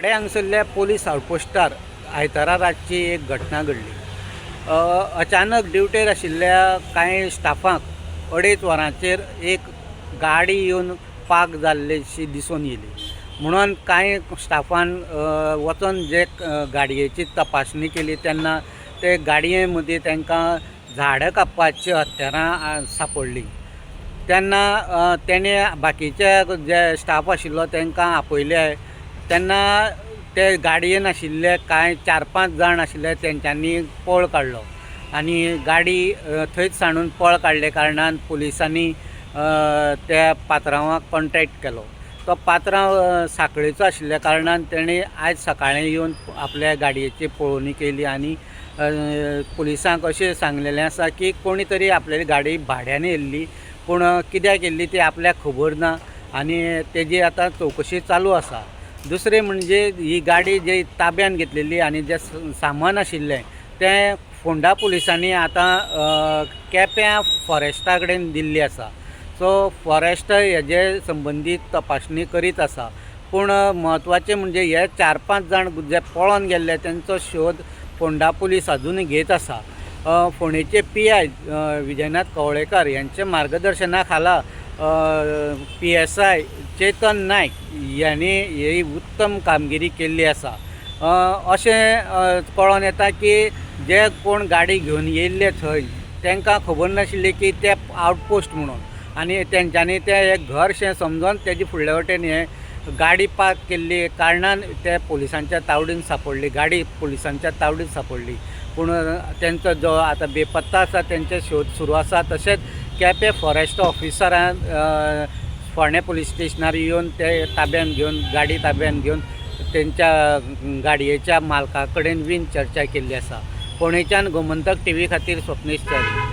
हांगसरल्या police आउटपोस्टार आयतारा रातची एक घटना घडली। अचानक ड्युटेर आशिल्ल्या कांय स्टाफांक 2.5 वरांचेर एक गाडी येवन पार्क जाल्लीशी दिसून येयली। म्हणून कांय स्टाफान वचून जे गाडयेची तपासणी केली तेन्ना ते गाडये मदीं तांकां झाडां कापपाची हत्यारां सांपडलीं। तेन्ना तेणे बाकीचे जे स्टाफ आशिल्लो तांकां आपयले तेन्ना ते गाडयेन आशिल्ले कांय 4-5 जाण आशिल्ले तेंच्यांनी पळ काडलो आनी गाडी थंयच सांडून पळ काडले कारणान पुलिसांनी त्या पात्रांवाक कॉन्टॅक्ट केलो। तो पात्रांव सांखळेचो आशिल्ल्या कारणान तेणें आयज सकाळीं येवन आपल्या गाडयेची पळोवणी केली आनी पुलिसांक अशें सांगलेलें आसा की कोणी तरी आपल्याली गाडी भाड्यान येल्ली, पूण कित्याक येल्ली ती आपल्याक खबर ना आनी तेजी आतां चवकशी चालू आसा। दुसरें म्हणजे ही गाडी जी ताब्यान घेतलेली आनी जे सामान आशिल्लें तें फोंडा पुलिसांनी आतां केप्यां फॉरेस्टा कडेन दिल्ली आसा। सो फॉरेस्ट हेजे संबंदीत तपासणी करीत आसा, पूण म्हत्वाचें म्हणजे हे 4-5 जाण जे पळोवन गेल्ले तेंचो शोध फोंडा पुलीस अजूनय घेत आसा। फोंडेचे PI विजयनाथ कवळेकर यांच्या मार्गदर्शना खाला PSI चेतन नायक यांनी ही उत्तम कामगिरी केल्ली आसा। अशें कळोन येता की जे कोण गाडी घेवन येयल्ले थंय तांकां खबर नाशिल्ली की ते आउटपोस्ट म्हणून, आनी तेंच्यांनी तें एक घरशें समजून तेजे फुडल्या वटेन हे गाडी पार्क केल्ली कारणान ते पुलिसांच्या तावडीन सांपडली, गाडी पुलिसांच्या तावडीन सांपडली। पूण तेंचो जो आतां बेपत्ता आसा तेंचे शोध सुरू आसा। तशेंच केपें फॉरेस्ट ऑफिसरान फोंडे पुलीस स्टेशनार येवन ते ताब्यान घेवन गाडी ताब्यान घेवन तेंच्या गाडयेच्या मालका कडेन बीन चर्चा केल्ली आसा। फोंडेच्यान गोमंतक TV खातीर स्वप्नीश च्यारी।